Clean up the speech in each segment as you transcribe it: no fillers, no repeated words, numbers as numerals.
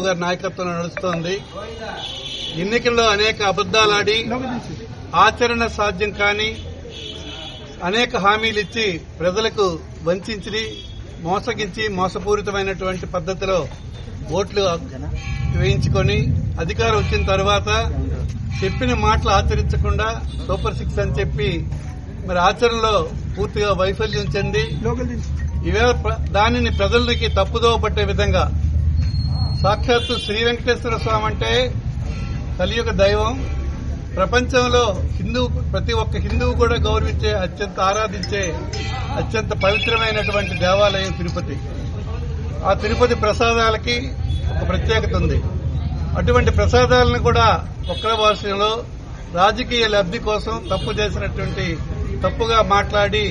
గారి నాయకత్వంలో నడుస్తోంది. ఎన్నికల్లో అనేక అబద్దాలాడి ఆచరణ సాధ్యం కాని అనేక హామీలు ఇచ్చి ప్రజలకు వంచి మోసగించి మోసపూరితమైనటువంటి పద్దతిలో ఓట్లు వేయించుకొని అధికారం వచ్చిన తర్వాత చెప్పిన మాటలు ఆచరించకుండా సూపర్ 6 అని చెప్పి మరి ఆచరణలో పూర్తిగా వైఫల్యం చెంది ఇవేళ దానిని ప్రజలకి తప్పుదోవ పట్టే విధంగా సాక్షాత్తు శ్రీ వెంకటేశ్వర స్వామి అంటే కలియుగ దైవం, ప్రపంచంలో ప్రతి ఒక్క హిందువు కూడా గౌరవించే అత్యంత ఆరాధించే అత్యంత పవిత్రమైనటువంటి దేవాలయం తిరుపతి. ఆ తిరుపతి ప్రసాదాలకి ఒక ప్రత్యేకత ఉంది. అటువంటి ప్రసాదాలను కూడా ఒక్కల భాషలో రాజకీయ లబ్ది కోసం తప్పుగా మాట్లాడి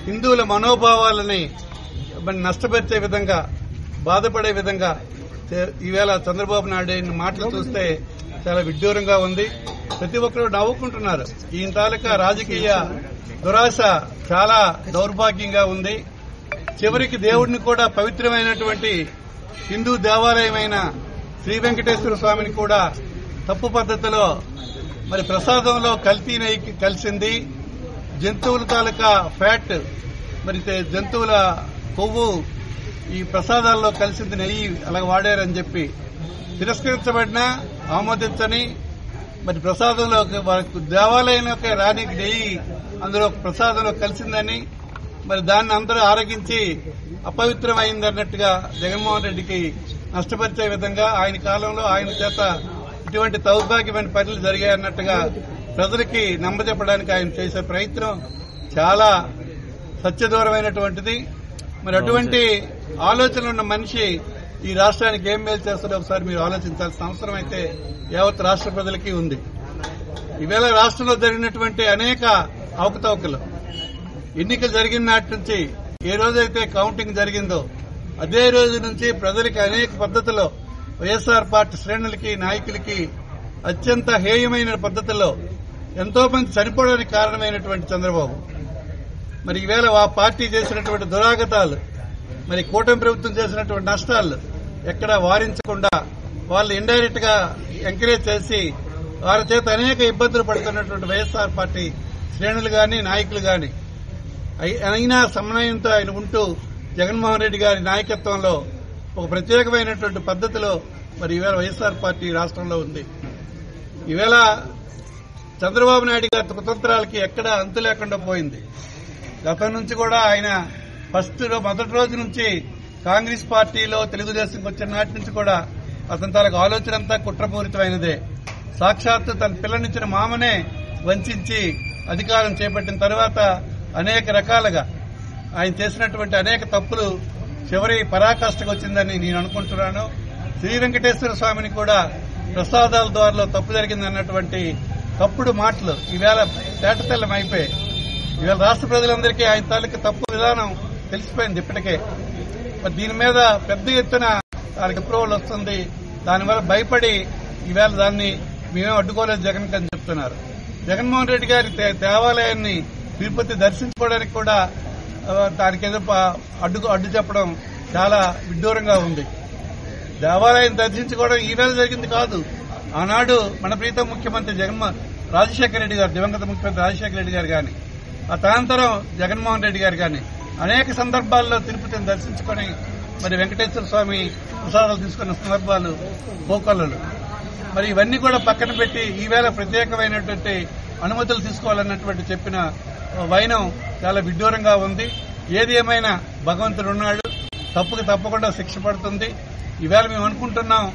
హిందువుల మనోభావాలని నష్టపరిచే విధంగా బాధపడే విధంగా ఈవేళ చంద్రబాబు నాయుడు మాటలు చూస్తే చాలా విడ్డూరంగా ఉంది. ప్రతి ఒక్కరూ నవ్వుకుంటున్నారు. ఈయన తాలూకా రాజకీయ దురాశ చాలా దౌర్భాగ్యంగా ఉంది. చివరికి దేవుడిని కూడా పవిత్రమైనటువంటి హిందూ దేవాలయమైన శ్రీ వెంకటేశ్వర స్వామిని కూడా తప్పు పద్దతిలో మరి ప్రసాదంలో కల్తీ నెయ్యి కలిసింది, జంతువుల తాలూకా ఫ్యాట్ మరి జంతువుల కొవ్వు ఈ ప్రసాదాల్లో కలిసింది నెయ్యి అలా వాడారని చెప్పి తిరస్కరించబడినా ఆమోదించని మరి ప్రసాదంలో దేవాలయంలోకి రాని నెయ్యి అందులో ప్రసాదంలో కలిసిందని మరి దాన్ని అందరూ ఆరగించి అపవిత్రమైందన్నట్టుగా జగన్మోహన్ రెడ్డికి నష్టపరిచే విధంగా ఆయన కాలంలో ఆయన చేత ఇటువంటి దౌర్భాగ్యమైన పనులు జరిగాయన్నట్టుగా ప్రజలకి నమ్మజెప్పడానికి ఆయన చేసే ప్రయత్నం చాలా సత్యదూరమైనటువంటిది. మరి అటువంటి ఆలోచన ఉన్న మనిషి ఈ రాష్ట్రానికి ఏం మేలు చేస్తారో ఒకసారి మీరు ఆలోచించాల్సిన అవసరం అయితే యావత్ రాష్ట్ర ప్రజలకి ఉంది. ఈవేళ రాష్ట్రంలో జరిగినటువంటి అనేక అవకతవకలు ఎన్నికలు జరిగిన నాటి నుంచి ఏ రోజైతే కౌంటింగ్ జరిగిందో అదే రోజు నుంచి ప్రజలకి అనేక పద్దతుల్లో వైఎస్ఆర్ పార్టీ శ్రేణులకి నాయకులకి అత్యంత హేయమైన పద్దతుల్లో ఎంతో మంది చనిపోవడానికి కారణమైనటువంటి చంద్రబాబు మరి ఈవేళ ఆ పార్టీ చేసినటువంటి దురాగతాలు మరి కూటమి ప్రభుత్వం చేసినటువంటి నష్టాలు ఎక్కడ వారించకుండా వాళ్ళు ఇండైరెక్ట్ గా ఎంకరేజ్ చేసి వారి చేత అనేక ఇబ్బందులు పడుతున్నటువంటి వైఎస్ఆర్ పార్టీ శ్రేణులు గాని నాయకులు గాని అయినా సమన్వయంతో ఆయన ఉంటూ జగన్మోహన్ రెడ్డి గారి నాయకత్వంలో ఒక ప్రత్యేకమైనటువంటి పద్దతిలో మరి ఈవేళ వైఎస్ఆర్ పార్టీ రాష్ట్రంలో ఉంది. ఈవేళ చంద్రబాబు నాయుడు గారి కుతంత్రాలకి ఎక్కడ అంతు లేకుండా పోయింది. గతం నుంచి కూడా ఆయన మొదటి రోజు నుంచి కాంగ్రెస్ పార్టీలో తెలుగుదేశంకి వచ్చిన నాటి నుంచి కూడా అతని తనకు ఆలోచన అంతా కుట్రపూరితమైనదే. సాక్షాత్తు తన పిల్లనిచ్చిన మామనే వంచి అధికారం చేపట్టిన తర్వాత అనేక రకాలుగా ఆయన చేసినటువంటి అనేక తప్పులు చివరి పరాకాష్ఠకు వచ్చిందని నేను అనుకుంటున్నాను. శ్రీ వెంకటేశ్వర స్వామిని కూడా ప్రసాదాల ద్వారా తప్పు జరిగిందన్నటువంటి తప్పుడు మాటలు ఈవేళ తేటతెల్లమైపోయాయి. ఈవేళ రాష్ట్ర ప్రజలందరికీ ఆయన తాలూకు తప్పు విధానం తెలిసిపోయింది ఇప్పటికే. దీని మీద పెద్ద ఎత్తున వాళ్ళకి అప్రూవల్ వస్తుంది. దానివల్ల భయపడి ఈవేళ దాన్ని మేమే అడ్డుకోలేదు జగన్ అని చెప్తున్నారు. జగన్మోహన్ రెడ్డి గారి దేవాలయాన్ని తిరుపతి దర్శించుకోవడానికి కూడా దానికి ఏదో అడ్డు చెప్పడం చాలా విడ్డూరంగా ఉంది. దేవాలయం దర్శించుకోవడం ఈవేళ జరిగింది కాదు. ఆనాడు మన ప్రీతం ముఖ్యమంత్రి రాజశేఖర రెడ్డి గారు, దివంగత ముఖ్యమంత్రి రాజశేఖర రెడ్డి గారు గాని ఆ తనంతరం జగన్మోహన్ రెడ్డి గారు గాని అనేక సందర్భాల్లో తిరుపతిని దర్శించుకుని మరి వెంకటేశ్వర స్వామి ప్రసాదాలు తీసుకున్న సందర్భాలు పోకళ్ళు. మరి ఇవన్నీ కూడా పక్కన పెట్టి ఈవేళ ప్రత్యేకమైనటువంటి అనుమతులు తీసుకోవాలన్నటువంటి చెప్పిన వైనం చాలా విడ్డూరంగా ఉంది. ఏది ఏమైనా భగవంతుడు ఉన్నాడు, తప్పుకి తప్పకుండా శిక్ష పడుతుంది. ఈవేళ మేము అనుకుంటున్నాం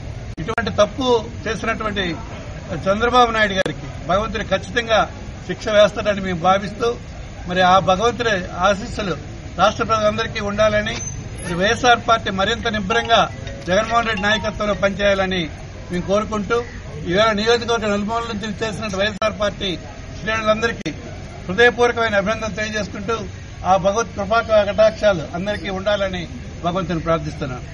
ఇటువంటి తప్పు చేసినటువంటి చంద్రబాబు నాయుడు గారికి భగవంతుడు ఖచ్చితంగా శిక్ష వేస్తాడని మేము భావిస్తూ మరి ఆ భగవంతుడి ఆశీస్సులు రాష్ట్ర ప్రజలందరికీ ఉండాలని మరి వైఎస్ఆర్ పార్టీ మరింత నిబ్బరంగా జగన్మోహన్ రెడ్డి నాయకత్వంలో పనిచేయాలని మేము కోరుకుంటూ ఈవేళ నియోజకవర్గ నలుమూలల నుంచి చేసిన వైఎస్ఆర్ పార్టీ శ్రేణులందరికీ హృదయపూర్వకమైన అభినందనలు తెలియజేసుకుంటూ ఆ భగవత్ కృపా కటాక్షాలు అందరికీ ఉండాలని భగవంతుని ప్రార్థిస్తున్నాను.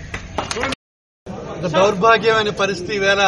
దౌర్భాగ్యమైన పరిస్థితి వేళ